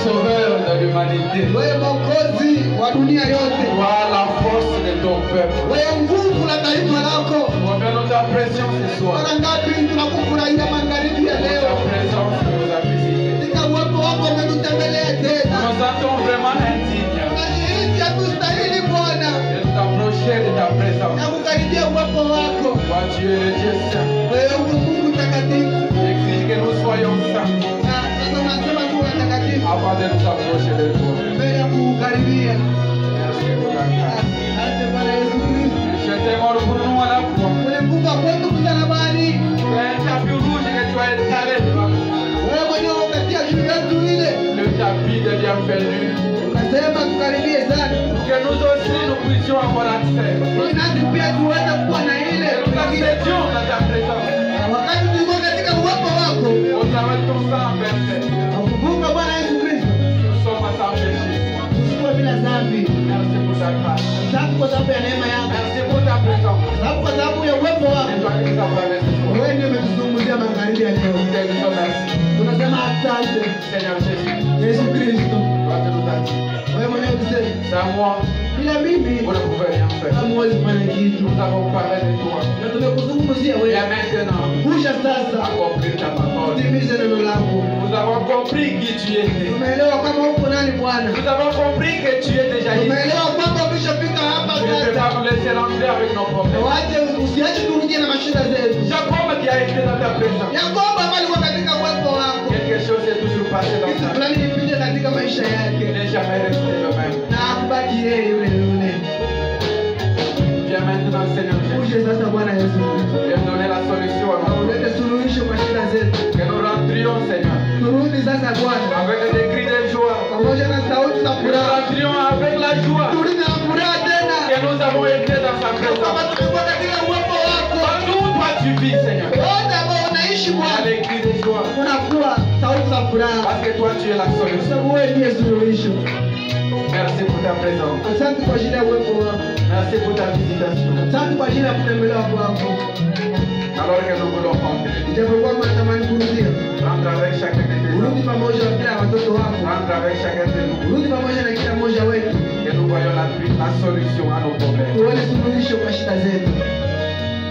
sauveur de l'humanité. wewe mwokozi wa dunia yote, Toi la force de ton peuple. wewe nguvu la taifa lako. Combien nous t'apprécions ce soir. Mara ngapi tunakufurahia magharibi ya Ta leo, présence nous a visités. katika uwepo wako umetutembelea Nous tena. nous sentons vraiment indignes Tunajihisi hatustahili Bwana de nous approcher de ta présence. na kukaribia uwepo wako. Toi, tu es le Dieu saint. Wewe uko Mungu takatifu, Tu exiges que nous soyons saints na sasa unasema tu takatifu avant de nous approcher de toi. mbele ya kukaribia. Merci pour ta grâce. Asante Bwana Yesu Kristo, Je t'ai mort pour nous à la croix. ulikufa kwetu msalabani. Tu as un tapis rouge que tu as étalé devant nous. Wewe mwenyewe ukatia juu yetu ile, Le tapis de bienvenue. ukasema tukaribie sana, Que nous aussi nous puissions avoir accès. ili nasi pia tuweze kuwa na ile. Que nous accédions à ta présence. Wakati tulikuwa katika uwepo wako, Au travers de ton sang versé, ukumbuka Bwana Yesu Kristo, nous sommes sans péché. tusikuwe bila dhambi. Merci pour ta grâce. Asante kwa sababu ya neema yako, Merci pour ta présence. asante kwa sababu ya uwepo C'est wako. toi qui nous as parlé ce soir. Wewe ndiye umetuzungumzia magharibi ya leo. Nous te disons merci. Tunasema asante Seigneur Jésus, Yesu Kristo. toi tu nous as dit. Wewe mwenyewe useme, Sans moi, bila mimi vous ne pouvez rien faire. hamwezi kufanya kitu. Nous avons parlé de toi. Na tumekuzungumzia Et wewe, maintenant, kusha sasa accomplir ta parole. utimize neno lako. Nous avons compris qui tu étais. Tumeelewa kama uko nani Bwana, Nous avons compris que tu es déjà ici. tumeelewa kwamba ukishafika hapa Tu ne peux sasa, pas nous laisser rentrer avec nos problèmes. wache usiache turudie na mashida zetu. Jacob qui a été dans ta présence. Yakobo ambaye alikuwa katika uwepo wako, Quelque chose est toujours passé dans kitu sa vie. fulani nipite katika maisha Il yake n'est jamais resté le même. na akubaki yeye yule yule. Viens maintenant, Seigneur Jésus. Uje sasa Bwana Yesu Kristo, Viens donner la solution à na nos problèmes. ulete suluhisho kwa shida zetu. Que nous rentrions, Seigneur, Turudi sasa Bwana avec des cris de joie. pamoja na sauti za Que nous furaha, rentrions avec la joie. turudi na furaha tena, Que nous avons été dans sa kama présence. tumekuwa katika uwepo wako. Partout où toi tu vis, Seigneur. Wote ambao unaishi Il y a Bwana, des cris de joie. unakuwa sauti za furaha, Parce que toi tu es la kwa solution. sababu wewe ndiye suluhisho. Merci pour ta présence. Asante kwa ajili ya uwepo wako, Merci pour ta visitation. asante kwa ajili ya kutembelewa kwako. Alors que nous voulons rentrer. Ijapokuwa tunatamani kurudia, Rentre avec chacun de tes urudi enfants. pamoja na kila watoto wako, Rentre avec chacun de nous. urudi pamoja na kila mmoja wetu, Que nous voyons la solution à nos problèmes. tuone suluhisho kwa shida zetu.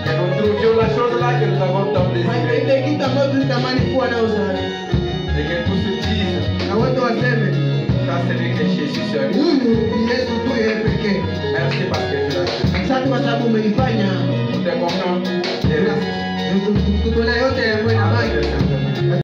Que nous trouvions la chose là que nous avons tant désiré. Ile kitu ambacho tulitamani kuwa nayo sana, Et que tous se disent, na wote waseme ça ce n'est que Jésus seul. huyu ni Yesu